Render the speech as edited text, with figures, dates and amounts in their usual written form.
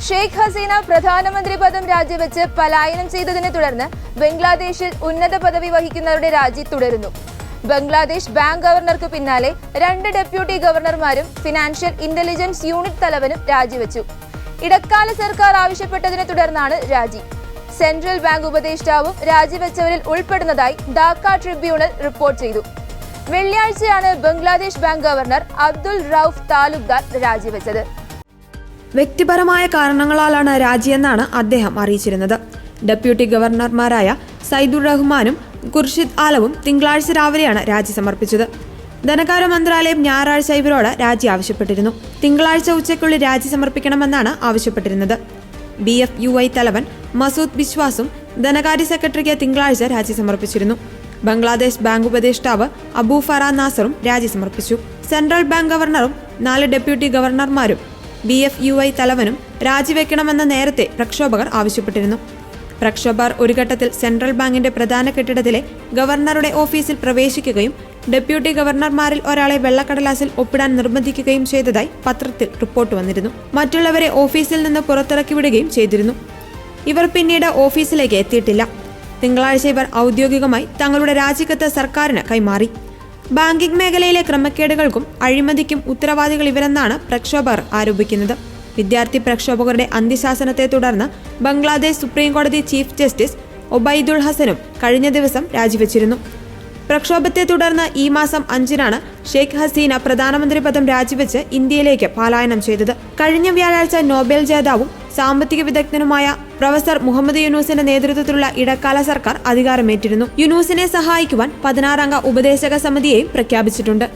ഷെയ്ഖ് ഹസീന പ്രധാനമന്ത്രി പദം രാജിവെച്ച് പലായനം ചെയ്തതിനെ തുടർന്ന് ബംഗ്ലാദേശിൽ ഉന്നത പദവി വഹിക്കുന്നവരുടെ രാജി തുടരുന്നു. ബംഗ്ലാദേശ് ബാങ്ക് ഗവർണർക്ക് പിന്നാലെ 2 ഡെപ്യൂട്ടി ഗവർണർമാരും ഫിനാൻഷ്യൽ ഇന്റലിജൻസ് യൂണിറ്റ് തലവനും രാജിവെച്ചു. ഇടക്കാല സർക്കാർ ആവശ്യപ്പെട്ടതിനെ തുടർന്നാണ് രാജി. സെൻട്രൽ ബാങ്ക് ഉപദേഷ്ടാവും രാജിവെച്ചവരിൽ ഉൾപ്പെടുന്നതായി ധാക്ക ട്രിബ്യൂണൽ റിപ്പോർട്ട് ചെയ്തു. വെള്ളിയാഴ്ചയാണ് ബംഗ്ലാദേശ് ബാങ്ക് ഗവർണർ അബ്ദുൾ റൌഫ് താലൂക്ദാർ രാജിവെച്ചത്. വ്യക്തിപരമായ കാരണങ്ങളാലാണ് രാജിയെന്നാണ് അദ്ദേഹം അറിയിച്ചിരുന്നത്. ഡെപ്യൂട്ടി ഗവർണർമാരായ സൈദുർ റഹ്മാനും ഖുർഷിദ് ആലവും തിങ്കളാഴ്ച രാവിലെയാണ് രാജി സമർപ്പിച്ചത്. ധനകാര്യ മന്ത്രാലയം ഞായറാഴ്ച ഇവരോട് രാജി ആവശ്യപ്പെട്ടിരുന്നു. തിങ്കളാഴ്ച ഉച്ചയ്ക്കുള്ളിൽ രാജി സമർപ്പിക്കണമെന്നാണ് ആവശ്യപ്പെട്ടിരുന്നത്. BFUI തലവൻ മസൂദ് ബിശ്വാസും ധനകാര്യ സെക്രട്ടറിക്ക് തിങ്കളാഴ്ച രാജി സമർപ്പിച്ചിരുന്നു. ബംഗ്ലാദേശ് ബാങ്ക് ഉപദേഷ്ടാവ് അബു ഫറാ നാസറും രാജി സമർപ്പിച്ചു. സെൻട്രൽ ബാങ്ക് ഗവർണറും 4 ഡെപ്യൂട്ടി ഗവർണർമാരും BFUI തലവനും രാജിവെക്കണമെന്ന് നേരത്തെ പ്രക്ഷോഭകർ ആവശ്യപ്പെട്ടിരുന്നു. പ്രക്ഷോഭകർ ഒരു ഘട്ടത്തിൽ സെൻട്രൽ ബാങ്കിന്റെ പ്രധാന കെട്ടിടത്തിലെ ഗവർണറുടെ ഓഫീസിൽ പ്രവേശിക്കുകയും ഡെപ്യൂട്ടി ഗവർണർമാരിൽ ഒരാളെ വെള്ളക്കടലാസിൽ ഒപ്പിടാൻ നിർബന്ധിക്കുകയും ചെയ്തതായി പത്രത്തിൽ റിപ്പോർട്ട് വന്നിരുന്നു. മറ്റുള്ളവരെ ഓഫീസിൽ നിന്ന് പുറത്തിറക്കി വിടുകയും ചെയ്തിരുന്നു. ഇവർ പിന്നീട് ഓഫീസിലേക്ക് എത്തിയിട്ടില്ല. തിങ്കളാഴ്ച ഇവർ ഔദ്യോഗികമായി തങ്ങളുടെ രാജിക്കത്ത് സർക്കാരിന് കൈമാറി. ബാങ്കിംഗ് മേഖലയിലെ ക്രമക്കേടുകൾക്കും അഴിമതിക്കും ഉത്തരവാദികൾ ഇവരെന്നാണ് പ്രക്ഷോഭകർ ആരോപിക്കുന്നത്. വിദ്യാർത്ഥി പ്രക്ഷോഭകരുടെ അന്ത്യശാസനത്തെ തുടർന്ന് ബംഗ്ലാദേശ് സുപ്രീം കോടതി ചീഫ് ജസ്റ്റിസ് ഒബൈദുൾ ഹസനും കഴിഞ്ഞ ദിവസം രാജിവെച്ചിരുന്നു. പ്രക്ഷോഭത്തെ തുടർന്ന് ഈ മാസം 5-നാണ് ഷെയ്ഖ് ഹസീന പ്രധാനമന്ത്രി പദം രാജിവെച്ച് ഇന്ത്യയിലേക്ക് പലായനം ചെയ്തത്. കഴിഞ്ഞ വ്യാഴാഴ്ച നോബൽ ജേതാവും സാമ്പത്തിക വിദഗ്ധനുമായ പ്രൊഫസർ മുഹമ്മദ് യൂനൂസിന്റെ നേതൃത്വത്തിലുള്ള ഇടക്കാല സർക്കാർ അധികാരമേറ്റിരുന്നു. യൂനൂസിനെ സഹായിക്കുവാൻ 16 അംഗ ഉപദേശക സമിതിയെയും പ്രഖ്യാപിച്ചിട്ടുണ്ട്.